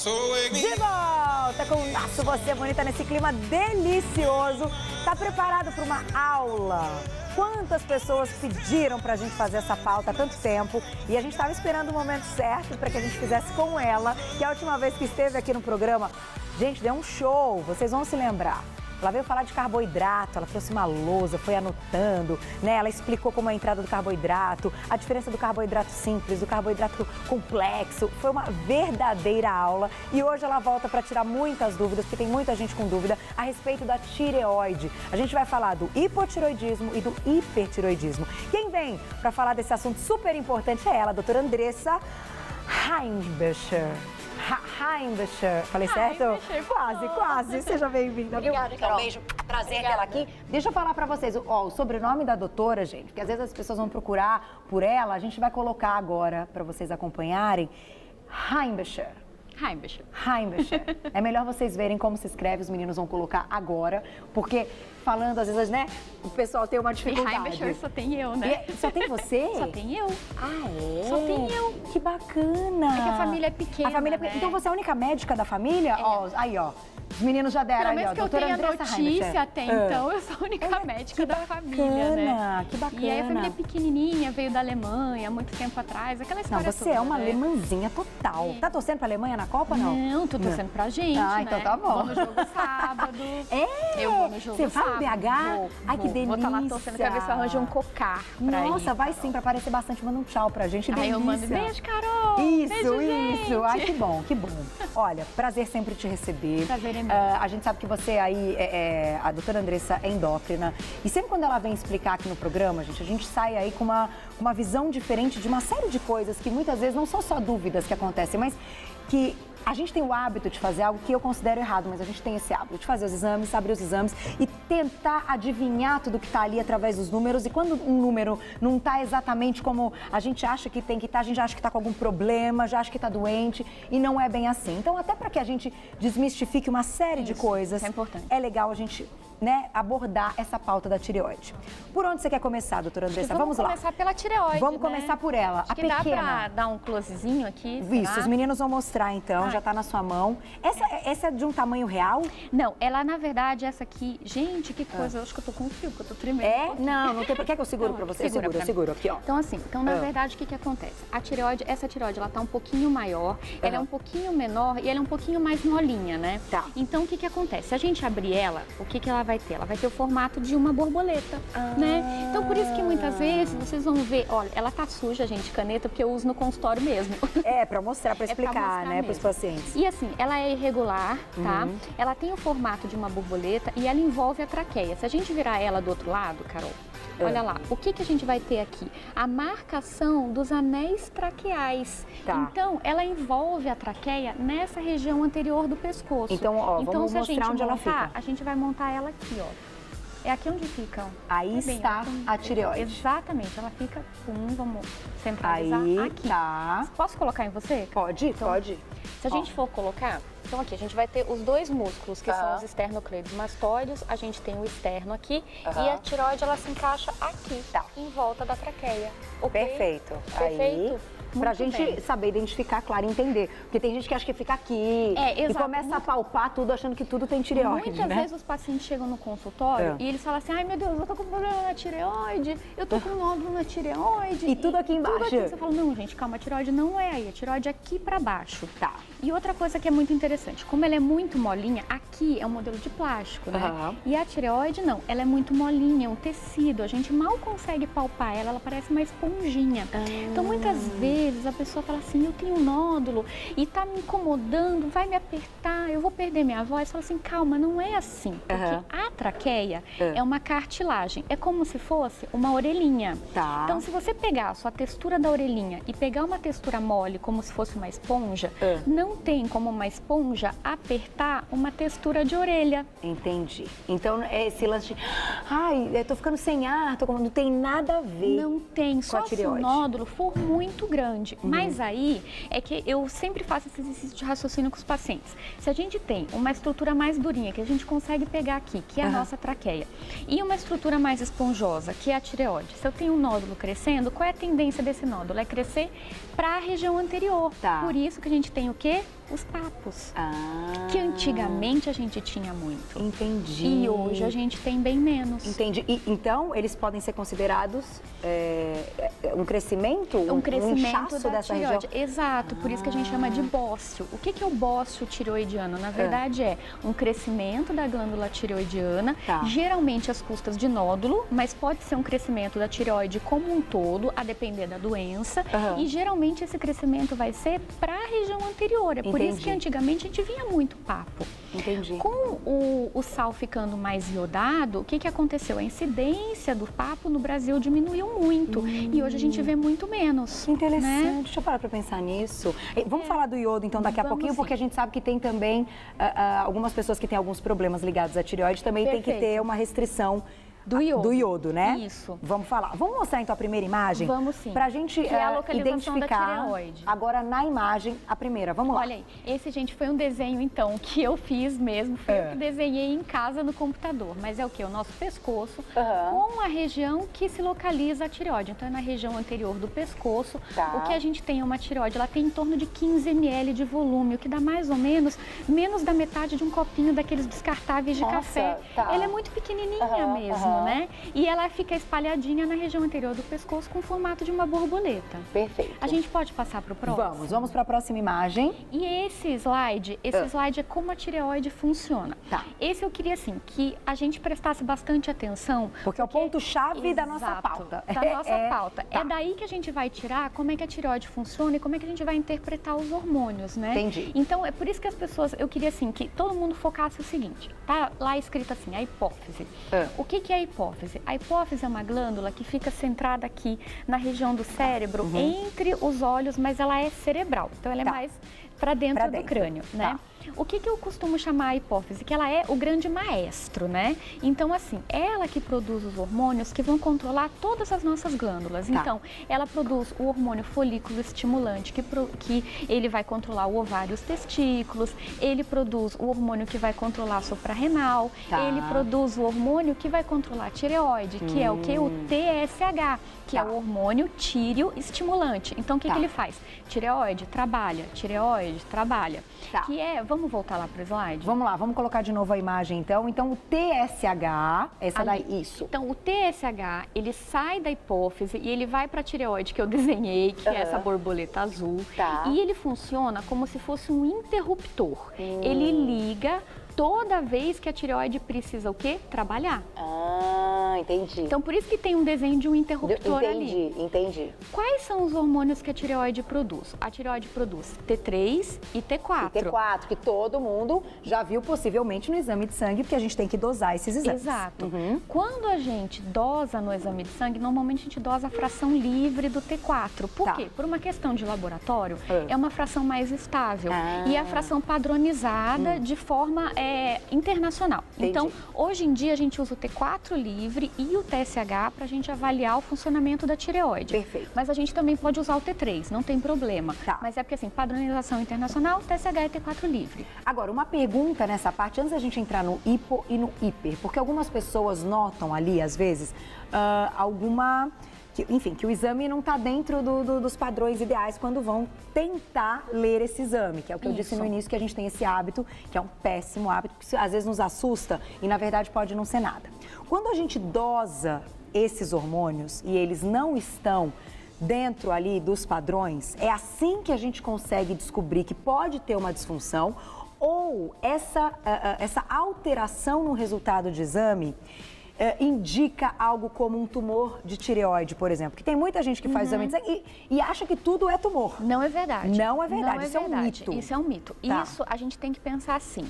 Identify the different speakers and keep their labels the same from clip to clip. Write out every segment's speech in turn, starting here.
Speaker 1: De volta com o nosso Você Bonita nesse clima delicioso. Tá preparado para uma aula? Quantas pessoas pediram pra gente fazer essa pauta há tanto tempo e a gente estava esperando o momento certo para que a gente fizesse com ela, que a última vez que esteve aqui no programa, gente, deu um show, vocês vão se lembrar. Ela veio falar de carboidrato, ela trouxe uma lousa, foi anotando, né? Ela explicou como é a entrada do carboidrato, a diferença do carboidrato simples, do carboidrato complexo. Foi uma verdadeira aula e hoje ela volta para tirar muitas dúvidas, porque tem muita gente com dúvida a respeito da tireoide. A gente vai falar do hipotiroidismo e do hipertiroidismo. Quem vem para falar desse assunto super importante é ela, a doutora Andressa Heimbecher. Falei certo? Quase. Seja bem-vinda.
Speaker 2: Obrigada, Carol.
Speaker 1: Um beijo, prazer ter ela aqui. Deixa eu falar pra vocês, o sobrenome da doutora, gente, porque às vezes as pessoas vão procurar por ela, a gente vai colocar agora pra vocês acompanharem. Heimbecher. É melhor vocês verem como se escreve, os meninos vão colocar agora, porque falando às vezes, né, o pessoal tem uma dificuldade.
Speaker 3: E Heimbecher só tem eu, né?
Speaker 1: Só tem você?
Speaker 3: Só tem eu.
Speaker 1: Ah, é?
Speaker 3: Só tem eu.
Speaker 1: Que bacana.
Speaker 3: É que a família é pequena, né?
Speaker 1: Então você é a única médica da família? Ó, aí, ó. Os meninos já deram
Speaker 3: Pelo
Speaker 1: aí, ó.
Speaker 3: menos que eu tenha notícia até então, eu sou a única médica da família, né?
Speaker 1: Que bacana.
Speaker 3: E aí a família é pequenininha, veio da Alemanha há muito tempo atrás, aquela história.
Speaker 1: Não, você
Speaker 3: toda,
Speaker 1: é uma
Speaker 3: né?
Speaker 1: alemãzinha total.
Speaker 3: É.
Speaker 1: Tá torcendo pra Alemanha na Copa, não?
Speaker 3: Não, tô torcendo pra gente,
Speaker 1: Ah,
Speaker 3: né?
Speaker 1: então tá bom.
Speaker 3: Vou no jogo sábado.
Speaker 1: É?
Speaker 3: Eu vou no jogo
Speaker 1: Você vai
Speaker 3: sábado.
Speaker 1: no BH?
Speaker 3: Vou,
Speaker 1: Ai, que delícia.
Speaker 3: Vou estar lá torcendo pra ver se eu arranjo um cocar pra
Speaker 1: Nossa,
Speaker 3: ir,
Speaker 1: vai
Speaker 3: Carol.
Speaker 1: sim, pra aparecer bastante. Manda um tchau pra gente.
Speaker 3: Aí
Speaker 1: Delícia.
Speaker 3: eu mando beijo, Carol.
Speaker 1: Isso.
Speaker 3: Gente.
Speaker 1: Ai, que bom. Olha, prazer sempre te receber.
Speaker 3: Prazer é meu.
Speaker 1: A gente sabe que você aí a doutora Andressa é endócrina. E sempre quando ela vem explicar aqui no programa, gente, a gente sai aí com uma visão diferente de uma série de coisas que muitas vezes não são só dúvidas que acontecem, mas que a gente tem o hábito de fazer algo que eu considero errado, mas a gente tem esse hábito de fazer os exames, abrir os exames e tentar adivinhar tudo que está ali através dos números. E quando um número não está exatamente como a gente acha que tem que estar, a gente acha que está com algum problema, já acha que está doente e não é bem assim. Então, até para que a gente desmistifique uma série de coisas,
Speaker 3: é importante.
Speaker 1: É legal a gente, né, abordar essa pauta da tireoide. Por onde você quer começar, doutora Andressa? Vamos lá.
Speaker 3: Vamos começar pela tireoide,
Speaker 1: Vamos
Speaker 3: né?
Speaker 1: começar por ela,
Speaker 3: Acho
Speaker 1: a
Speaker 3: que
Speaker 1: pequena.
Speaker 3: dá pra dar um closezinho aqui,
Speaker 1: Isso,
Speaker 3: será?
Speaker 1: os meninos vão mostrar então, já tá na sua mão. Essa é de um tamanho real?
Speaker 3: Não, ela na verdade, essa aqui, gente, que coisa, eu acho que eu tô com fio, porque eu tô tremendo.
Speaker 1: É? Não tem. Quer que eu seguro
Speaker 3: Não,
Speaker 1: pra você?
Speaker 3: segura pra mim.
Speaker 1: Seguro aqui, ó.
Speaker 3: Então assim, na verdade, o que acontece? A tireoide, essa tireoide, ela tá um pouquinho maior, ela é um pouquinho menor e ela é um pouquinho mais molinha, né?
Speaker 1: Tá.
Speaker 3: Então, o que acontece? Se a gente abrir ela, o que ela vai ter? Ela vai ter o formato de uma borboleta, né? Então, por isso que muitas vezes vocês vão ver, olha, ela tá suja, gente, caneta, porque eu uso no consultório mesmo.
Speaker 1: É, pra mostrar, pra explicar,
Speaker 3: mostrar
Speaker 1: né, pros
Speaker 3: mesmo.
Speaker 1: pacientes.
Speaker 3: E assim, ela é irregular, tá? Ela tem o formato de uma borboleta e ela envolve a traqueia. Se a gente virar ela do outro lado, Carol, olha lá, o que a gente vai ter aqui? A marcação dos anéis traqueais.
Speaker 1: Tá.
Speaker 3: Então, ela envolve a traqueia nessa região anterior do pescoço.
Speaker 1: Então, ó, vamos
Speaker 3: se a
Speaker 1: mostrar
Speaker 3: gente
Speaker 1: onde ela
Speaker 3: montar,
Speaker 1: fica.
Speaker 3: a gente vai montar ela aqui, ó. É aqui onde fica, ó.
Speaker 1: Aí
Speaker 3: É bem
Speaker 1: está
Speaker 3: aqui.
Speaker 1: a tireoide.
Speaker 3: Exatamente, ela fica, vamos centralizar
Speaker 1: Aí
Speaker 3: aqui.
Speaker 1: tá.
Speaker 3: Posso colocar em você?
Speaker 1: Pode.
Speaker 3: Se a gente for colocar, então aqui a gente vai ter os dois músculos, que são
Speaker 1: Aham.
Speaker 3: os esternocleidos mastóides, a gente tem o externo aqui, e a tireoide ela se encaixa aqui, em volta da traqueia. Ok?
Speaker 1: Perfeito.
Speaker 3: Perfeito?
Speaker 1: Aí, pra
Speaker 3: Muito
Speaker 1: gente
Speaker 3: bem.
Speaker 1: saber identificar, claro, e entender. Porque tem gente que acha que fica aqui e
Speaker 3: exato.
Speaker 1: começa a palpar tudo achando que tudo tem tireoide,
Speaker 3: Muitas
Speaker 1: né?
Speaker 3: vezes os pacientes chegam no consultório e eles falam assim, ai meu Deus, eu tô com problema na tireoide, eu tô com nódulo na tireoide.
Speaker 1: E tudo aqui embaixo.
Speaker 3: Tudo aqui. Você fala, não gente, calma, a tireoide não é aí, a tireoide é aqui pra baixo.
Speaker 1: Tá.
Speaker 3: E outra coisa que é muito interessante, como ela é muito molinha, aqui é um modelo de plástico, né?
Speaker 1: Aham.
Speaker 3: E a tireoide não, ela é muito molinha, é um tecido, a gente mal consegue palpar ela, ela parece uma esponjinha. Então muitas vezes a pessoa fala assim, eu tenho um nódulo e tá me incomodando, vai me apertar, eu vou perder minha voz. Fala assim, calma, não é assim, porque a traqueia é uma cartilagem, é como se fosse uma orelhinha.
Speaker 1: Tá.
Speaker 3: Então se você pegar a sua textura da orelhinha e pegar uma textura mole, como se fosse uma esponja, não tem como uma esponja apertar uma textura de orelha.
Speaker 1: Entendi. Então, esse lance de, ai, eu tô ficando sem ar, não tem nada a ver.
Speaker 3: Não tem,
Speaker 1: com a
Speaker 3: só se o
Speaker 1: tireoide.
Speaker 3: nódulo for muito grande. Mas aí é que eu sempre faço esse exercício de raciocínio com os pacientes. Se a gente tem uma estrutura mais durinha, que a gente consegue pegar aqui, que é a nossa traqueia, e uma estrutura mais esponjosa, que é a tireoide, se eu tenho um nódulo crescendo, qual é a tendência desse nódulo? É crescer para a região anterior.
Speaker 1: Tá.
Speaker 3: Por isso que a gente tem o quê? Os papos.
Speaker 2: Ah.
Speaker 3: Que antigamente a gente tinha muito.
Speaker 2: Entendi.
Speaker 3: E hoje a gente tem bem menos.
Speaker 2: Entendi. E, então, eles podem ser considerados um crescimento?
Speaker 3: Um crescimento
Speaker 2: inchaço
Speaker 3: da
Speaker 2: dessa região?
Speaker 3: tireoide. Exato, por isso que a gente chama de bócio. O que é o bócio tireoidiano? Na verdade é um crescimento da glândula tireoidiana,
Speaker 2: Tá.
Speaker 3: geralmente às custas de nódulo, mas pode ser um crescimento da tireoide como um todo, a depender da doença. E geralmente esse crescimento vai ser para a região anterior. É por isso
Speaker 2: Entendi.
Speaker 3: que antigamente a gente via muito papo.
Speaker 2: Entendi.
Speaker 3: Com o sal ficando mais iodado, o que aconteceu? A incidência do papo no Brasil diminuiu muito e hoje a gente vê muito menos.
Speaker 2: Que interessante,
Speaker 3: né?
Speaker 2: deixa eu parar para pensar nisso. Vamos falar do iodo então daqui a
Speaker 3: Vamos
Speaker 2: pouquinho,
Speaker 3: sim.
Speaker 2: porque a gente sabe que tem também algumas pessoas que têm alguns problemas ligados à tireoide também tem que
Speaker 3: Perfeito.
Speaker 2: ter uma restrição
Speaker 3: Do iodo.
Speaker 2: né?
Speaker 3: Isso.
Speaker 2: Vamos falar. Vamos mostrar então a primeira imagem?
Speaker 3: Vamos sim.
Speaker 2: Pra gente
Speaker 3: Que é a localização da
Speaker 2: identificar
Speaker 3: tireoide.
Speaker 2: agora na imagem a primeira. Vamos lá.
Speaker 3: Olha aí, esse, gente, foi um desenho, então, que eu fiz mesmo. Foi eu que desenhei em casa no computador. Mas é o quê? O nosso pescoço com a região que se localiza a tireoide. Então, é na região anterior do pescoço.
Speaker 2: Tá.
Speaker 3: O que a gente tem é uma tireoide, ela tem em torno de 15 ml de volume, o que dá mais ou menos da metade de um copinho daqueles descartáveis de
Speaker 2: Nossa,
Speaker 3: café.
Speaker 2: tá.
Speaker 3: Ela é muito pequenininha mesmo, né? E ela fica espalhadinha na região anterior do pescoço com o formato de uma borboleta.
Speaker 2: Perfeito.
Speaker 3: A gente pode passar para o próximo?
Speaker 2: Vamos para a próxima imagem.
Speaker 3: E esse slide é como a tireoide funciona.
Speaker 2: Tá.
Speaker 3: Esse eu queria, assim, que a gente prestasse bastante atenção.
Speaker 2: Porque é o ponto-chave da nossa
Speaker 3: Exato,
Speaker 2: pauta.
Speaker 3: Da nossa pauta.
Speaker 2: Tá.
Speaker 3: É daí que a gente vai tirar como é que a tireoide funciona e como é que a gente vai interpretar os hormônios, né?
Speaker 2: Entendi.
Speaker 3: Então, é por isso que as pessoas, eu queria, assim, que todo mundo focasse o seguinte, tá lá escrito assim, a hipófise. O que é a hipófise? A hipófise é uma glândula que fica centrada aqui na região do cérebro, entre os olhos, mas ela é cerebral. Então, ela é mais para dentro do crânio, né? O que eu costumo chamar a hipófise? Que ela é o grande maestro, né? Então, assim, ela que produz os hormônios que vão controlar todas as nossas glândulas. Então, ela produz o hormônio folículo estimulante, que ele vai controlar o ovário e os testículos. Ele produz o hormônio que vai controlar a suprarrenal. Ele produz o hormônio que vai controlar a tireoide, que é o que? O TSH, que é o hormônio tíreo estimulante. Então, o que ele faz? Tireoide, trabalha. Tireoide, trabalha. Que é... Vamos voltar lá para o slide?
Speaker 2: Vamos lá, vamos colocar de novo a imagem então. Então o TSH, essa daí, isso.
Speaker 3: Então o TSH, ele sai da hipófise e ele vai para a tireoide que eu desenhei, que é essa borboleta azul. E ele funciona como se fosse um interruptor. Ele liga toda vez que a tireoide precisa o quê? Trabalhar.
Speaker 2: Entendi.
Speaker 3: Então, por isso que tem um desenho de um interruptor ali.
Speaker 2: Entendi.
Speaker 3: Quais são os hormônios que a tireoide produz? A tireoide produz T3 e T4.
Speaker 2: E T4, que todo mundo já viu possivelmente no exame de sangue, porque a gente tem que dosar esses exames.
Speaker 3: Exato. Quando a gente dosa no exame de sangue, normalmente a gente dosa a fração livre do T4. Por quê? Por uma questão de laboratório, é uma fração mais estável. E é a fração padronizada de forma internacional. Então, hoje em dia, a gente usa o T4 livre e o TSH para a gente avaliar o funcionamento da tireoide.
Speaker 2: Perfeito.
Speaker 3: Mas a gente também pode usar o T3, não tem problema. Mas é porque, assim, padronização internacional, TSH e T4 livre.
Speaker 2: Agora, uma pergunta nessa parte, antes da gente entrar no hipo e no hiper, porque algumas pessoas notam ali, às vezes, que o exame não está dentro dos padrões ideais quando vão tentar ler esse exame, que é o que eu disse no início, que a gente tem esse hábito, que é um péssimo hábito, que às vezes nos assusta e, na verdade, pode não ser nada. Quando a gente dosa esses hormônios e eles não estão dentro ali dos padrões, é assim que a gente consegue descobrir que pode ter uma disfunção ou essa alteração no resultado de exame indica algo como um tumor de tireoide, por exemplo. Que tem muita gente que faz exame de sangue e acha que tudo é tumor.
Speaker 3: Não é verdade.
Speaker 2: Não é verdade, isso é um mito.
Speaker 3: Isso é um mito. Isso a gente tem que pensar assim,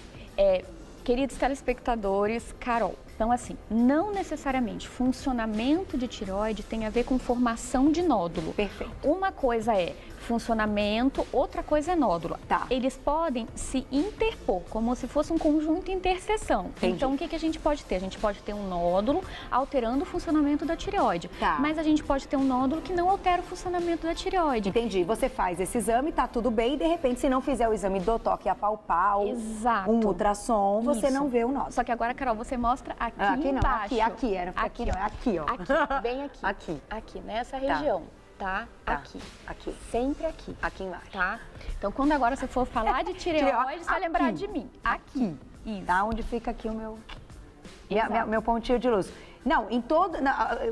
Speaker 3: queridos telespectadores, Carol, então assim, não necessariamente funcionamento de tireoide tem a ver com formação de nódulo.
Speaker 2: Perfeito.
Speaker 3: Uma coisa é funcionamento, outra coisa é nódulo. Eles podem se interpor, como se fosse um conjunto interseção. Então, o que a gente pode ter? A gente pode ter um nódulo alterando o funcionamento da tireoide. Mas a gente pode ter um nódulo que não altera o funcionamento da tireoide.
Speaker 2: Entendi. Você faz esse exame, tá tudo bem, e de repente, se não fizer o exame do toque apalpar ou um ultrassom, você não vê o nódulo.
Speaker 3: Só que agora, Carol, você mostra aqui embaixo.
Speaker 2: Aqui, era aqui não, é aqui, ó.
Speaker 3: Aqui, bem aqui.
Speaker 2: Aqui.
Speaker 3: Aqui, nessa região. tá?
Speaker 2: Tá.
Speaker 3: Aqui.
Speaker 2: Aqui.
Speaker 3: Sempre aqui.
Speaker 2: Aqui embaixo.
Speaker 3: Tá? Então, quando agora você for falar de tireoide, você vai lembrar de mim. Aqui. Isso.
Speaker 2: Tá onde fica aqui o meu...
Speaker 3: Exato.
Speaker 2: Meu pontinho de luz. Não, em todo...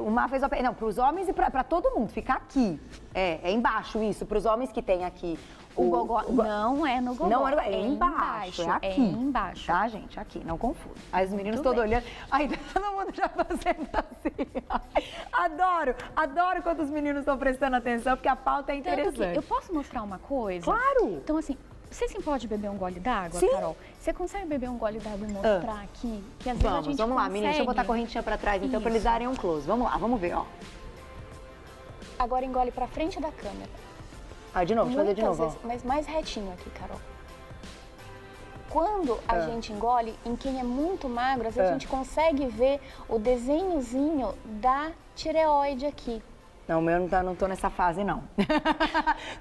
Speaker 2: Uma vez... Não, para os homens e para todo mundo. Fica aqui. É embaixo isso. Para os homens que tem aqui...
Speaker 3: O gogó não é no gogó.
Speaker 2: Não, é embaixo. É aqui.
Speaker 3: É embaixo.
Speaker 2: Tá, gente? Aqui. Não confundo. Aí os meninos
Speaker 3: Muito
Speaker 2: todos
Speaker 3: bem.
Speaker 2: olhando. Aí todo mundo já fazendo assim. Adoro quando os meninos estão prestando atenção, porque a pauta é
Speaker 3: Tanto que
Speaker 2: interessante.
Speaker 3: eu posso mostrar uma coisa?
Speaker 2: Claro!
Speaker 3: Então, assim, você se pode beber um gole d'água,
Speaker 2: Sim.
Speaker 3: Carol? Você consegue beber um gole d'água e mostrar aqui? Que às vezes a gente
Speaker 2: Vamos lá,
Speaker 3: consegue.
Speaker 2: meninas. Deixa eu botar a correntinha pra trás, então, pra eles
Speaker 3: Isso.
Speaker 2: darem um close. Vamos lá, vamos ver, ó.
Speaker 3: Agora engole pra frente da câmera.
Speaker 2: Ah, de novo, deixa eu fazer de
Speaker 3: Muitas
Speaker 2: novo,
Speaker 3: vezes, mas mais retinho aqui, Carol. Quando a gente engole, em quem é muito magro, às vezes a gente consegue ver o desenhozinho da tireoide aqui.
Speaker 2: Não, o meu não tô nessa fase, não.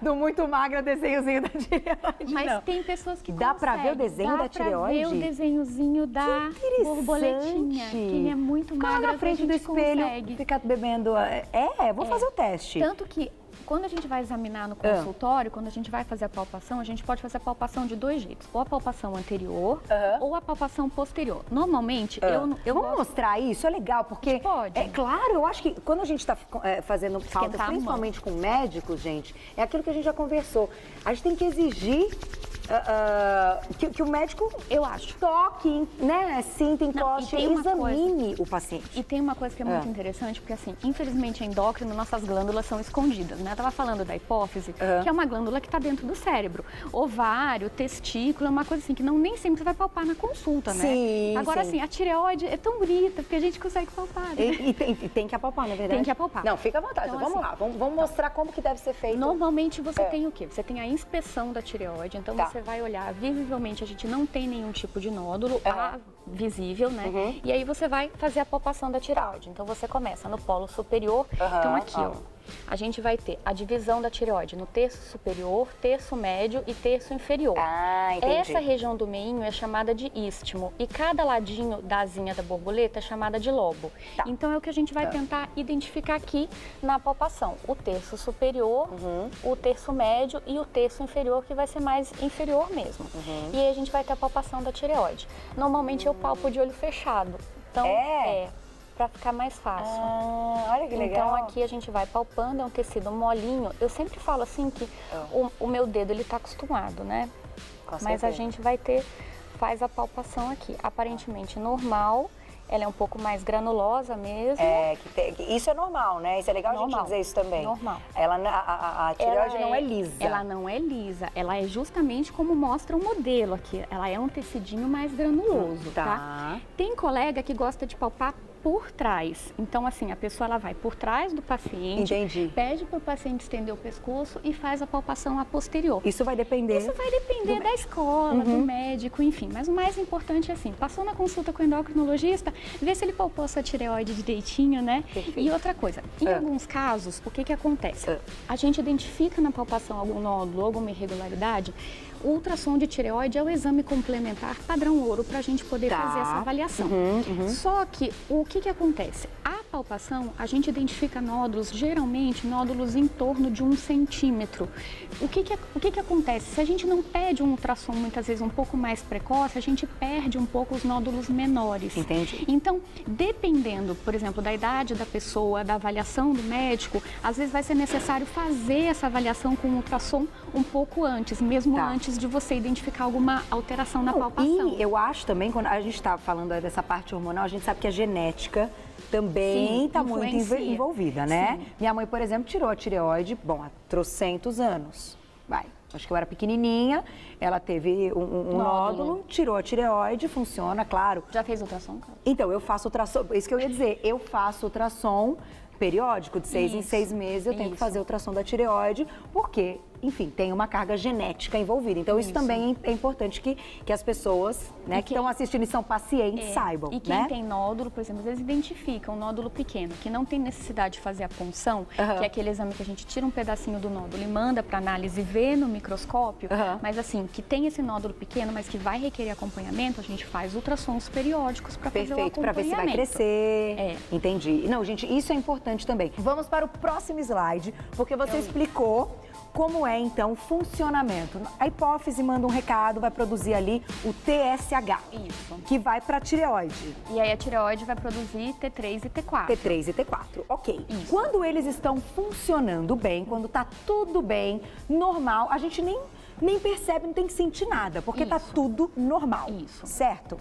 Speaker 2: Do muito magra, desenhozinho da tireoide,
Speaker 3: Mas
Speaker 2: não.
Speaker 3: tem pessoas que
Speaker 2: Dá pra ver o desenho da tireoide?
Speaker 3: Dá pra ver o desenhozinho da
Speaker 2: interessante.
Speaker 3: borboletinha. Quem é muito
Speaker 2: Fica lá
Speaker 3: magro,
Speaker 2: na frente do espelho, fica bebendo... Vou fazer o teste.
Speaker 3: Tanto que quando a gente vai examinar no consultório, quando a gente vai fazer a palpação, a gente pode fazer a palpação de dois jeitos. Ou a palpação anterior, ou a palpação posterior. Normalmente, eu
Speaker 2: Vamos mostrar isso? É legal, porque...
Speaker 3: Pode.
Speaker 2: É claro, eu acho que quando a gente está fazendo pautas,
Speaker 3: Esquentar a mão.
Speaker 2: principalmente com médicos, gente, é aquilo que a gente já conversou. A gente tem que exigir que o médico,
Speaker 3: eu acho,
Speaker 2: toque, né, sinta, encoste e examine o paciente.
Speaker 3: E tem uma coisa que é muito interessante, porque assim, infelizmente, endócrino, nossas glândulas são escondidas, né? Eu tava falando da hipófise, que é uma glândula que está dentro do cérebro. Ovário, testículo, é uma coisa assim que nem sempre você vai palpar na consulta, né?
Speaker 2: Sim,
Speaker 3: Agora,
Speaker 2: sim.
Speaker 3: assim, a tireoide é tão bonita, porque a gente consegue palpar, né?
Speaker 2: E tem que apalpar, na verdade?
Speaker 3: Tem que apalpar.
Speaker 2: Não, fica à vontade.
Speaker 3: Então,
Speaker 2: vamos
Speaker 3: assim,
Speaker 2: lá, vamos mostrar como que deve ser feito.
Speaker 3: Normalmente você tem o quê? Você tem a inspeção da tireoide, então você vai olhar, visivelmente a gente não tem nenhum tipo de nódulo visível, né? E aí você vai fazer a palpação da tireoide. Então você começa no polo superior, então aqui, ó. A gente vai ter a divisão da tireoide no terço superior, terço médio e terço inferior.
Speaker 2: Ah, entendi.
Speaker 3: Essa região do meinho é chamada de istmo e cada ladinho da asinha da borboleta é chamada de lobo. Então é o que a gente vai tentar identificar aqui na palpação. O terço superior, o terço médio e o terço inferior, que vai ser mais inferior mesmo. E aí a gente vai ter a palpação da tireoide. Normalmente eu palpo de olho fechado. Então para ficar mais fácil.
Speaker 2: Olha que legal.
Speaker 3: Então aqui a gente vai palpando, é um tecido molinho. Eu sempre falo assim que o meu dedo ele tá acostumado, né? Mas a gente faz a palpação aqui. Aparentemente normal, ela é um pouco mais granulosa mesmo.
Speaker 2: Isso é normal, né? Isso é legal a gente dizer isso também.
Speaker 3: Normal.
Speaker 2: A tireoide não é lisa.
Speaker 3: Ela não é lisa, ela é justamente como mostra o modelo aqui. Ela é um tecidinho mais granuloso, tá? Tem colega que gosta de palpar por trás. Então, assim, a pessoa ela vai por trás do paciente, pede para o paciente estender o pescoço e faz a palpação a posterior.
Speaker 2: Isso vai depender?
Speaker 3: Isso vai depender da escola, do médico, enfim. Mas o mais importante é assim, passou na consulta com o endocrinologista, vê se ele palpou a sua tireoide direitinho, né?
Speaker 2: Perfeito.
Speaker 3: E outra coisa, em alguns casos, o que acontece? A gente identifica na palpação algum nódulo, alguma irregularidade. O ultrassom de tireoide é o exame complementar padrão ouro para a gente poder fazer essa avaliação. Só que o que acontece? A palpação, a gente identifica nódulos, geralmente nódulos em torno de 1 centímetro. O que acontece? Se a gente não pede um ultrassom muitas vezes um pouco mais precoce, a gente perde um pouco os nódulos menores.
Speaker 2: Entendi.
Speaker 3: Então, dependendo, por exemplo, da idade da pessoa, da avaliação do médico, às vezes vai ser necessário fazer essa avaliação com um ultrassom um pouco antes, mesmo antes de você identificar alguma alteração na palpação.
Speaker 2: E eu acho também, quando a gente está falando dessa parte hormonal, a gente sabe que a genética também está muito envolvida, né? Sim. Minha mãe, por exemplo, tirou a tireoide, há trocentos anos. Acho que eu era pequenininha, ela teve um nódulo, tirou a tireoide, funciona, claro.
Speaker 3: Já fez ultrassom, cara?
Speaker 2: Então, eu faço ultrassom, isso que eu ia dizer, eu faço ultrassom periódico, de 6 em 6 meses eu tenho que fazer ultrassom da tireoide, porque enfim, tem uma carga genética envolvida. Então, isso também é importante que as pessoas, né, que estão assistindo e são pacientes saibam.
Speaker 3: E quem
Speaker 2: né?
Speaker 3: tem nódulo, por exemplo, às vezes identifica um nódulo pequeno, que não tem necessidade de fazer a punção, que é aquele exame que a gente tira um pedacinho do nódulo e manda para análise e vê no microscópio, mas assim, que tem esse nódulo pequeno, mas que vai requerer acompanhamento, a gente faz ultrassons periódicos para fazer o acompanhamento.
Speaker 2: Para ver se vai crescer. Entendi. Não, gente, isso é importante também. Vamos para o próximo slide, porque você explicou como é, então, o funcionamento. A hipófise manda um recado, vai produzir ali o TSH, que vai para a tireoide.
Speaker 3: E aí a tireoide vai produzir T3 e T4.
Speaker 2: T3 e T4, ok. Quando eles estão funcionando bem, quando tá tudo bem, normal, a gente nem percebe, não tem que sentir nada, porque tá tudo normal, certo?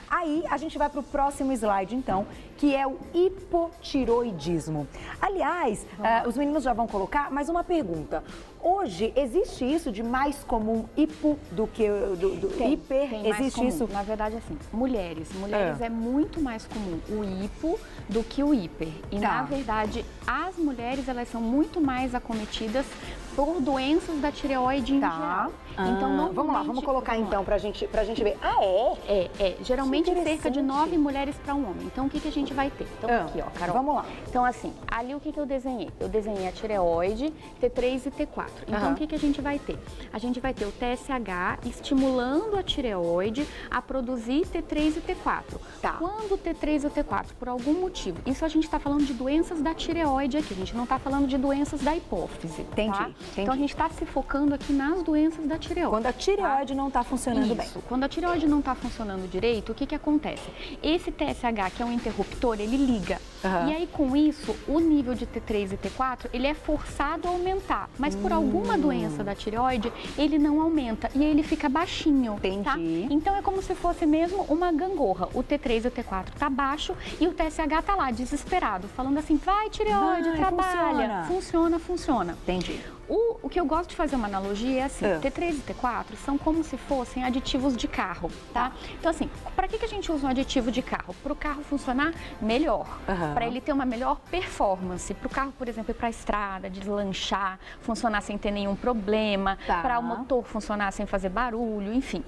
Speaker 2: Aí a gente vai para o próximo slide, então, que é o hipotiroidismo. Aliás, os meninos já vão colocar, mas uma pergunta. Hoje, existe isso de mais comum hipo do que hiper?
Speaker 3: Tem
Speaker 2: existe
Speaker 3: mais
Speaker 2: isso?
Speaker 3: comum. Na verdade, assim, mulheres é muito mais comum o hipo do que o hiper. E, na verdade, as mulheres, elas são muito mais acometidas por doenças da tireoide em geral.
Speaker 2: Então, vamos lá, vamos colocar então pra gente ver. Ah, é?
Speaker 3: Geralmente cerca de 9 mulheres para um homem. Então, o que a gente vai ter? Então, aqui, ó, Carol.
Speaker 2: Vamos lá.
Speaker 3: Então, assim, ali o que eu desenhei? Eu desenhei a tireoide, T3 e T4. Então, o que a gente vai ter? A gente vai ter o TSH estimulando a tireoide a produzir T3 e T4. Quando o T3 e o T4, por algum motivo, isso a gente está falando de doenças da tireoide aqui, a gente não está falando de doenças da hipófise.
Speaker 2: Entendi.
Speaker 3: Então, a gente está se focando aqui nas doenças da tireoide.
Speaker 2: Quando a tireoide não está funcionando bem.
Speaker 3: Quando a tireoide não está funcionando direito, o que acontece? Esse TSH, que é um interruptor, ele liga. E aí, com isso, o nível de T3 e T4, ele é forçado a aumentar. Mas por alguma doença da tireoide, ele não aumenta e ele fica baixinho. Tá? Então, é como se fosse mesmo uma gangorra. O T3 e o T4 tá baixo e o TSH tá lá, desesperado, falando assim, vai tireoide, trabalha. Funciona.
Speaker 2: Entendi.
Speaker 3: O que eu gosto de fazer uma analogia é assim, T3 e T4 são como se fossem aditivos de carro, tá? Então assim, para que a gente usa um aditivo de carro? Para o carro funcionar melhor, para ele ter uma melhor performance, para o carro, por exemplo, ir para a estrada, deslanchar, funcionar sem ter nenhum problema, para o motor funcionar sem fazer barulho, enfim.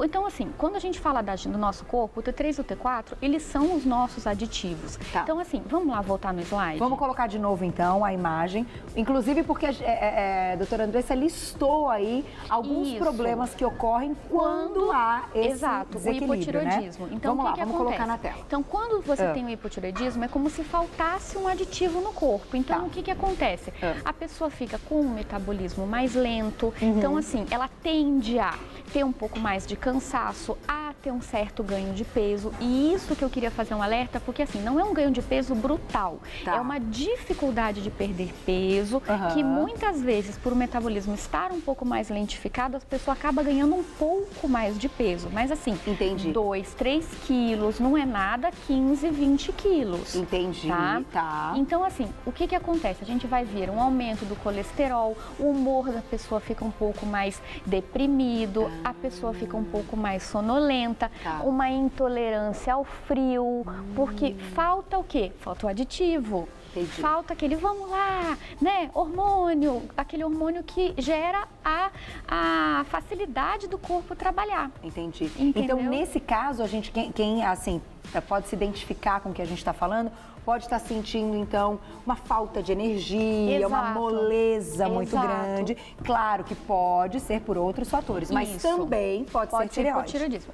Speaker 3: Então, assim, quando a gente fala do nosso corpo, o T3 e o T4, eles são os nossos aditivos. Então, assim, vamos lá voltar no slide?
Speaker 2: Vamos colocar de novo, então, a imagem. Inclusive porque a doutora Andressa listou aí alguns problemas que ocorrem quando há esse desequilíbrio,
Speaker 3: o hipotireoidismo.
Speaker 2: Né?
Speaker 3: Então,
Speaker 2: vamos lá,
Speaker 3: vamos
Speaker 2: acontece? Colocar na tela.
Speaker 3: Então, quando você tem o hipotireoidismo, é como se faltasse um aditivo no corpo. Então, o que acontece? A pessoa fica com um metabolismo mais lento. Então, assim, ela tende a ter um pouco mais de cansaço, a ter um certo ganho de peso. E isso que eu queria fazer um alerta, porque assim, não é um ganho de peso brutal. É uma dificuldade de perder peso, que muitas vezes, por o metabolismo estar um pouco mais lentificado, a pessoa acaba ganhando um pouco mais de peso. Mas assim, 2, 3 quilos, não é nada, 15, 20 quilos. Tá? Então assim, o que acontece? A gente vai ver um aumento do colesterol, o humor da pessoa fica um pouco mais deprimido, a pessoa fica um pouco mais sonolenta, uma intolerância ao frio, porque falta o quê? Falta o aditivo. Falta aquele, vamos lá, né, hormônio, aquele hormônio que gera a facilidade do corpo trabalhar.
Speaker 2: Entendi.
Speaker 3: Entendeu?
Speaker 2: Então, nesse caso, a gente, quem assim, pode se identificar com o que a gente está falando, pode estar sentindo, então, uma falta de energia, uma moleza muito grande. Claro que pode ser por outros fatores, mas também pode ser
Speaker 3: hipotireoidismo.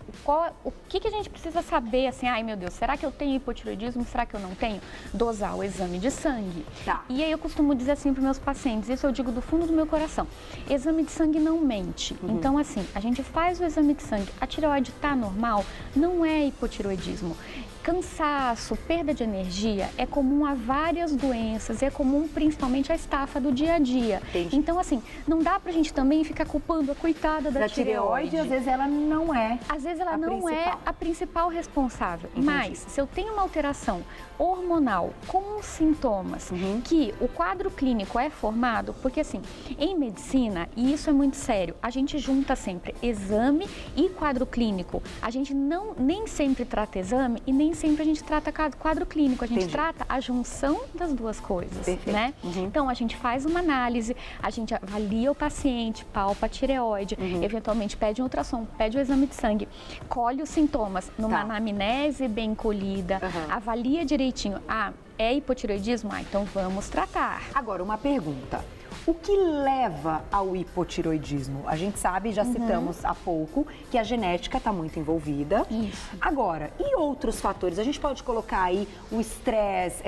Speaker 3: O que a gente precisa saber, assim, ai meu Deus, será que eu tenho hipotireoidismo, será que eu não tenho? Dosar o exame de sangue. E aí eu costumo dizer assim para os meus pacientes, isso eu digo do fundo do meu coração, exame de sangue não mente. Então, assim, a gente faz o exame de sangue, a tireoide está normal, não é hipotireoidismo. Cansaço, perda de energia é comum a várias doenças, é comum principalmente a estafa do dia a dia. Então, assim, não dá pra gente também ficar culpando a coitada da tireoide.
Speaker 2: Às vezes ela não é.
Speaker 3: Às vezes ela não é a principal responsável. Mas, se eu tenho uma alteração hormonal com sintomas que o quadro clínico é formado, porque assim, em medicina, e isso é muito sério, a gente junta sempre exame e quadro clínico. A gente nem sempre trata exame e nem sempre a gente trata quadro clínico, a gente
Speaker 2: Entendi.
Speaker 3: trata a junção das duas coisas,
Speaker 2: Perfeito.
Speaker 3: né?
Speaker 2: Uhum.
Speaker 3: Então, a gente faz uma análise, a gente avalia o paciente, palpa a tireoide, eventualmente pede um ultrassom, pede o exame de sangue, colhe os sintomas numa
Speaker 2: Tá.
Speaker 3: anamnese bem colhida, avalia direitinho. Ah, é hipotireoidismo? Ah, então vamos tratar.
Speaker 2: Agora, uma pergunta. O que leva ao hipotiroidismo? A gente sabe, já citamos há pouco, que a genética está muito envolvida.
Speaker 3: Isso.
Speaker 2: Agora, e outros fatores? A gente pode colocar aí o estresse,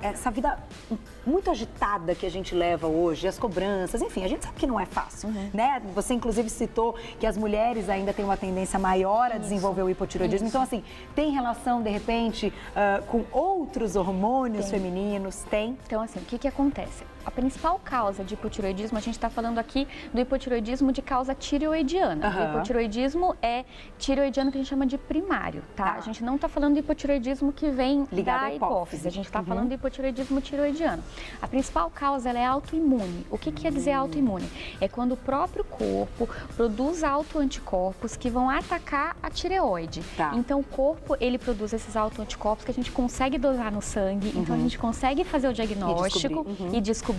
Speaker 2: essa vida muito agitada que a gente leva hoje, as cobranças, enfim, a gente sabe que não é fácil, né? Você, inclusive, citou que as mulheres ainda têm uma tendência maior a desenvolver o hipotiroidismo. Então, assim, tem relação, de repente, com outros hormônios femininos? Tem?
Speaker 3: Então, assim, o que acontece? A principal causa de hipotireoidismo, a gente está falando aqui do hipotireoidismo de causa tireoidiana. O hipotireoidismo é tireoidiano que a gente chama de primário, tá? A gente não está falando do hipotireoidismo que vem
Speaker 2: ligado
Speaker 3: da
Speaker 2: à hipófise.
Speaker 3: A gente está falando do hipotireoidismo tireoidiano. A principal causa ela é autoimune. O que quer dizer autoimune? É quando o próprio corpo produz autoanticorpos que vão atacar a tireoide.
Speaker 2: Tá.
Speaker 3: Então, o corpo, ele produz esses autoanticorpos que a gente consegue dosar no sangue, então a gente consegue fazer o diagnóstico e descobrir,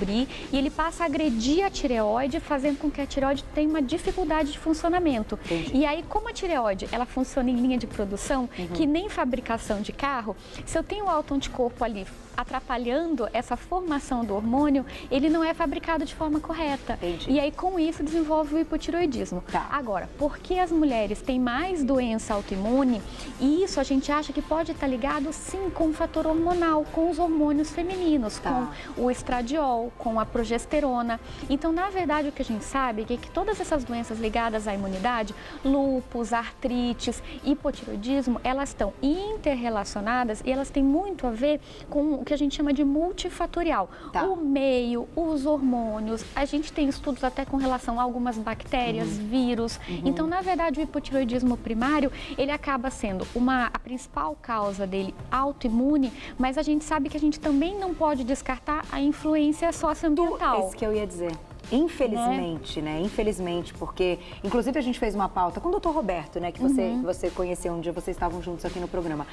Speaker 3: e ele passa a agredir a tireoide, fazendo com que a tireoide tenha uma dificuldade de funcionamento.
Speaker 2: Entendi.
Speaker 3: E aí, como a tireoide, ela funciona em linha de produção, que nem fabricação de carro, se eu tenho o autoanticorpo ali atrapalhando essa formação do hormônio, ele não é fabricado de forma correta.
Speaker 2: Entendi.
Speaker 3: E aí, com isso, desenvolve o hipotireoidismo.
Speaker 2: Tá.
Speaker 3: Agora, por que as mulheres têm mais doença autoimune? E isso a gente acha que pode estar ligado, sim, com o fator hormonal, com os hormônios femininos,
Speaker 2: Tá.
Speaker 3: com o estradiol, com a progesterona. Então, na verdade, o que a gente sabe é que todas essas doenças ligadas à imunidade, lúpus, artrites, hipotireoidismo, elas estão interrelacionadas e elas têm muito a ver com o que a gente chama de multifatorial.
Speaker 2: Tá.
Speaker 3: O meio, os hormônios, a gente tem estudos até com relação a algumas bactérias, vírus. Então, na verdade, o hipotireoidismo primário, ele acaba sendo a principal causa dele autoimune, mas a gente sabe que a gente também não pode descartar a influência socioambiental.
Speaker 2: Isso que eu ia dizer. Infelizmente, né? Infelizmente, porque inclusive a gente fez uma pauta com o Dr. Roberto, né? Que você conheceu um dia, vocês estavam juntos aqui no programa,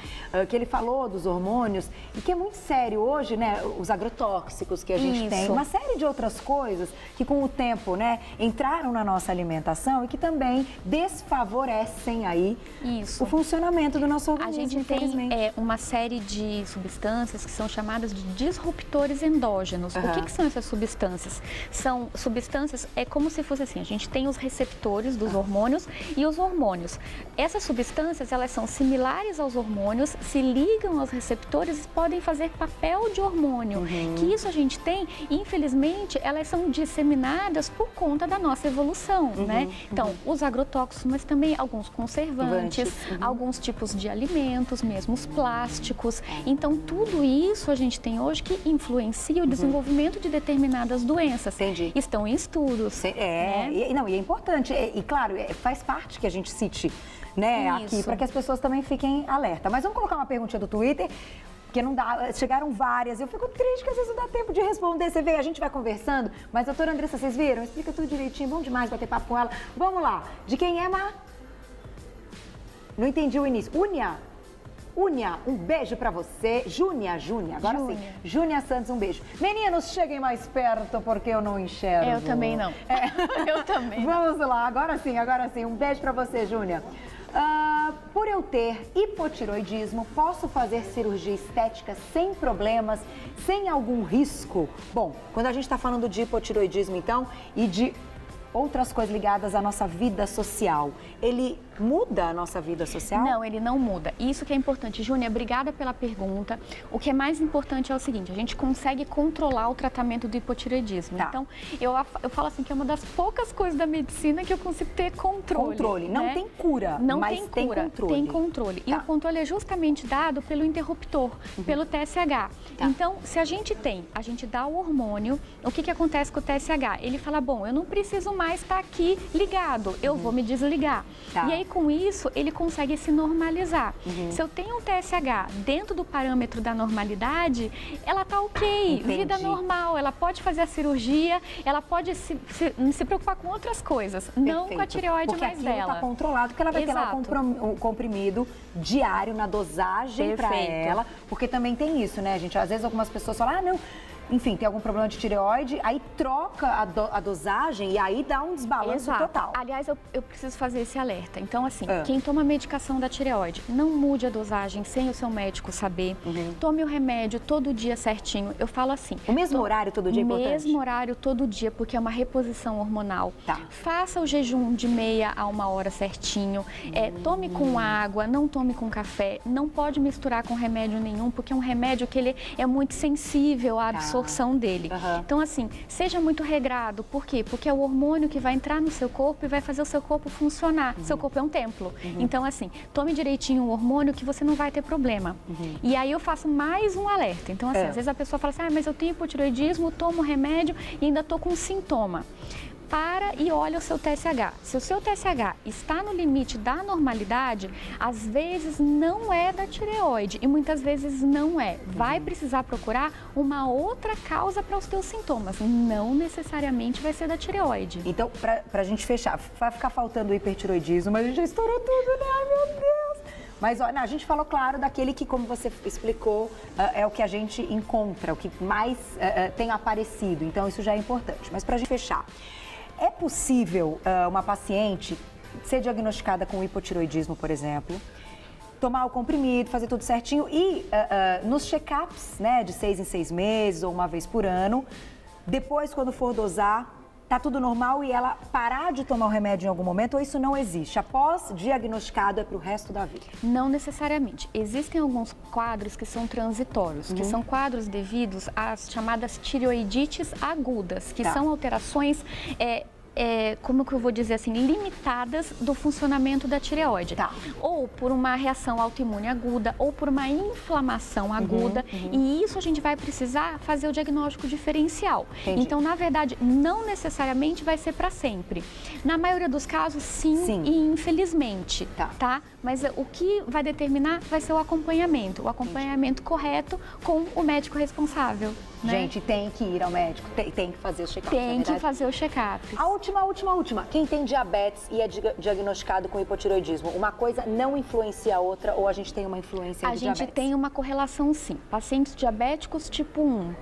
Speaker 2: que ele falou dos hormônios e que é muito sério hoje, né? Os agrotóxicos que a gente tem, uma série de outras coisas que com o tempo, né? Entraram na nossa alimentação e que também desfavorecem aí o funcionamento do nosso organismo,
Speaker 3: A gente tem uma série de substâncias que são chamadas de disruptores endógenos. O que são essas substâncias? São substâncias, é como se fosse assim, a gente tem os receptores dos hormônios e os hormônios. Essas substâncias, elas são similares aos hormônios, se ligam aos receptores e podem fazer papel de hormônio. Que isso a gente tem, infelizmente, elas são disseminadas por conta da nossa evolução, né? Então, os agrotóxicos, mas também alguns conservantes, alguns tipos de alimentos, mesmo os plásticos. Então, tudo isso a gente tem hoje que influencia o desenvolvimento de determinadas doenças.
Speaker 2: Entendi.
Speaker 3: Estão em estudos.
Speaker 2: E é importante, e claro, faz parte que a gente cite, né, aqui, para que as pessoas também fiquem alerta. Mas vamos colocar uma perguntinha do Twitter, porque não dá, chegaram várias, eu fico triste que às vezes não dá tempo de responder. Você vê, a gente vai conversando, mas doutora Andressa, vocês viram? Explica tudo direitinho, bom demais bater papo com ela. Vamos lá, de quem é, Má? Não entendi o início. Únia, um beijo pra você. Júnia, agora sim. Júnia Santos, um beijo. Meninos, cheguem mais perto porque eu não enxergo.
Speaker 3: Eu também não. Eu também.
Speaker 2: Vamos lá, agora sim. Um beijo pra você, Júnia. Por eu ter hipotiroidismo, posso fazer cirurgia estética sem problemas, sem algum risco? Bom, quando a gente está falando de hipotiroidismo, então, e de outras coisas ligadas à nossa vida social, ele muda a nossa vida social?
Speaker 3: Não, ele não muda. Isso que é importante. Júnia, obrigada pela pergunta. O que é mais importante é o seguinte, a gente consegue controlar o tratamento do hipotireoidismo.
Speaker 2: Tá.
Speaker 3: Então, eu falo assim que é uma das poucas coisas da medicina que eu consigo ter controle.
Speaker 2: Não tem cura, mas tem controle.
Speaker 3: Tem controle. E o controle é justamente dado pelo interruptor, pelo TSH. Então, se a gente dá o hormônio, o que acontece com o TSH? Ele fala, bom, eu não preciso mais estar aqui ligado, eu vou me desligar. E aí, com isso, ele consegue se normalizar. Se eu tenho um TSH dentro do parâmetro da normalidade, ela tá ok,
Speaker 2: Entendi.
Speaker 3: vida normal, ela pode fazer a cirurgia, ela pode se preocupar com outras coisas, não com a tireoide
Speaker 2: porque
Speaker 3: mais
Speaker 2: aquilo
Speaker 3: dela.
Speaker 2: tá controlado, porque ela vai ter lá
Speaker 3: Exato.
Speaker 2: o comprimido diário na dosagem para
Speaker 3: Perfeito.
Speaker 2: ela, porque também tem isso, né, gente? Às vezes algumas pessoas falam, ah, não, enfim, tem algum problema de tireoide, aí troca a dosagem e aí dá um desbalanço
Speaker 3: Exato.
Speaker 2: total.
Speaker 3: Aliás, eu preciso fazer esse alerta. Então, assim,
Speaker 2: Ah.
Speaker 3: quem toma medicação da tireoide, não mude a dosagem sem o seu médico saber. Tome o remédio todo dia certinho. Eu falo assim.
Speaker 2: O mesmo horário todo dia é importante?
Speaker 3: Mesmo horário todo dia, porque é uma reposição hormonal.
Speaker 2: Tá.
Speaker 3: Faça o jejum de meia a 1 hora certinho. Tome com água, não tome com café. Não pode misturar com remédio nenhum, porque é um remédio que ele é muito sensível à absorção dele. Então, assim, seja muito regrado. Por quê? Porque é o hormônio que vai entrar no seu corpo e vai fazer o seu corpo funcionar. Seu corpo é um templo. Então, assim, tome direitinho o hormônio que você não vai ter problema. E aí eu faço mais um alerta. Então, assim, às vezes a pessoa fala assim, ah, mas eu tenho hipotireoidismo, tomo remédio e ainda tô com sintoma. Para e olha o seu TSH. Se o seu TSH está no limite da normalidade, às vezes não é da tireoide e muitas vezes não é. Vai precisar procurar uma outra causa para os teus sintomas. Não necessariamente vai ser da tireoide.
Speaker 2: Então, pra gente fechar, vai ficar faltando o hipertiroidismo, mas a gente já estourou tudo, né? Ai, meu Deus! Mas ó, não, a gente falou, claro, daquele que, como você explicou, é o que a gente encontra, o que mais tem aparecido. Então, isso já é importante. Mas pra gente fechar, é possível uma paciente ser diagnosticada com hipotiroidismo, por exemplo, tomar o comprimido, fazer tudo certinho e nos check-ups, né, de 6 em 6 meses ou uma vez por ano, depois, quando for dosar, tá tudo normal e ela parar de tomar o remédio em algum momento, ou isso não existe? Após diagnosticado é pro resto da vida?
Speaker 3: Não necessariamente. Existem alguns quadros que são transitórios, que são quadros devidos às chamadas tireoidites agudas, que são alterações como que eu vou dizer assim, limitadas do funcionamento da tireoide. Ou por uma reação autoimune aguda, ou por uma inflamação aguda, e isso a gente vai precisar fazer o diagnóstico diferencial.
Speaker 2: Entendi.
Speaker 3: Então, na verdade, não necessariamente vai ser para sempre. Na maioria dos casos, sim. E infelizmente, tá? Mas o que vai determinar vai ser o acompanhamento correto com o médico responsável. Né?
Speaker 2: Gente, tem que ir ao médico, tem que fazer o check-up.
Speaker 3: Tem que fazer o check-up.
Speaker 2: A última. Quem tem diabetes e é diagnosticado com hipotiroidismo, uma coisa não influencia a outra ou a gente tem uma influência de diabetes?
Speaker 3: A gente tem uma correlação, sim. Pacientes diabéticos tipo 1,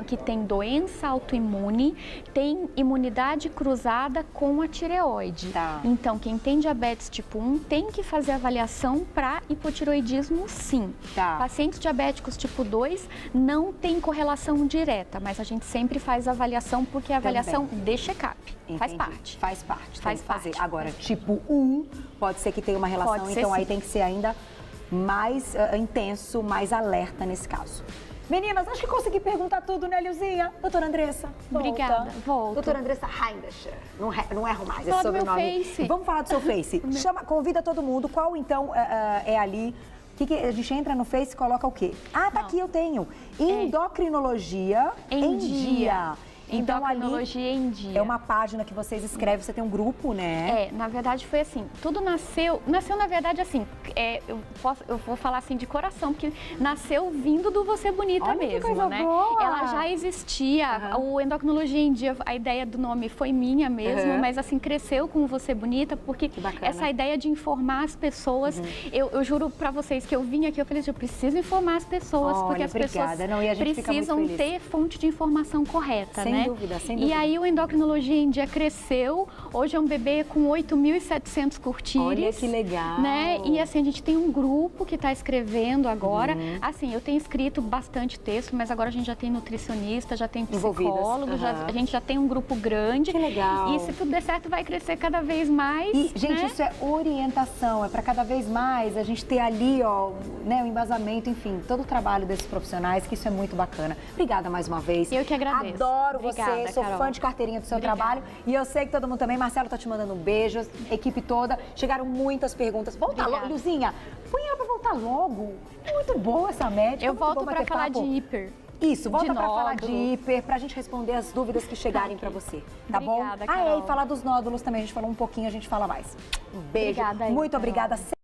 Speaker 3: que tem doença autoimune, tem imunidade cruzada com a tireoide. Então, quem tem diabetes tipo 1 tem que fazer avaliação para hipotiroidismo, sim. Pacientes diabéticos tipo 2 não tem correlação direta, mas a gente sempre faz avaliação porque a avaliação de check-up faz parte.
Speaker 2: Faz parte.
Speaker 3: Fazer.
Speaker 2: Agora, tipo 1, pode ser que tenha uma relação,
Speaker 3: Pode ser,
Speaker 2: então aí
Speaker 3: sim.
Speaker 2: tem que ser ainda mais intenso, mais alerta nesse caso. Meninas, acho que consegui perguntar tudo, né, Lilzinha? Doutora Andressa, volta.
Speaker 3: Obrigada, volto.
Speaker 2: Doutora Andressa Heindescher, não erro mais
Speaker 3: Fala
Speaker 2: esse
Speaker 3: do meu
Speaker 2: sobrenome.
Speaker 3: Face.
Speaker 2: Vamos falar do seu Face. Convida todo mundo. Qual, então, é ali? Que a gente entra no Face e coloca o quê? Ah, tá aqui, eu tenho. Endocrinologia em dia. Então,
Speaker 3: Endocrinologia em dia.
Speaker 2: É uma página que vocês escrevem, você tem um grupo, né?
Speaker 3: Na verdade foi assim, tudo nasceu na verdade assim, eu vou falar assim de coração, porque nasceu vindo do Você Bonita.
Speaker 2: Olha,
Speaker 3: mesmo,
Speaker 2: que coisa
Speaker 3: né?
Speaker 2: boa.
Speaker 3: Ela já existia, o Endocrinologia em Dia, a ideia do nome foi minha mesmo, mas assim, cresceu com o Você Bonita, porque essa ideia de informar as pessoas, eu juro pra vocês que eu vim aqui, eu falei assim, eu preciso informar as pessoas, porque as pessoas precisam ter fonte de informação correta, né?
Speaker 2: Sem dúvida.
Speaker 3: E aí o Endocrinologia em Dia cresceu, hoje é um bebê com 8.700 curtidas.
Speaker 2: Olha que legal.
Speaker 3: Né? E assim, a gente tem um grupo que está escrevendo agora. Assim, eu tenho escrito bastante texto, mas agora a gente já tem nutricionista, já tem psicólogo, a gente já tem um grupo grande.
Speaker 2: Que legal.
Speaker 3: E se tudo der certo, vai crescer cada vez mais.
Speaker 2: E, gente,
Speaker 3: né?
Speaker 2: isso é orientação, é para cada vez mais a gente ter ali, ó, né, o embasamento, enfim, todo o trabalho desses profissionais, que isso é muito bacana. Obrigada mais uma vez.
Speaker 3: Eu que agradeço.
Speaker 2: Adoro
Speaker 3: Obrigada,
Speaker 2: você, sou
Speaker 3: Carol.
Speaker 2: fã de carteirinha do seu trabalho e eu sei que todo mundo também. Marcelo tá te mandando um beijo, equipe toda. Chegaram muitas perguntas. Volta logo, Luzinha. Põe ela pra voltar logo. É muito boa essa médica.
Speaker 3: Eu volto para falar de hiper.
Speaker 2: Isso, volta
Speaker 3: de
Speaker 2: pra falar de
Speaker 3: nódulos.
Speaker 2: hiper, pra gente responder as dúvidas que chegarem pra você, tá
Speaker 3: Obrigada,
Speaker 2: bom?
Speaker 3: Carol.
Speaker 2: E falar dos nódulos também, a gente falou um pouquinho, a gente fala mais. Um beijo,
Speaker 3: Obrigada aí,
Speaker 2: muito
Speaker 3: Carol.
Speaker 2: obrigada.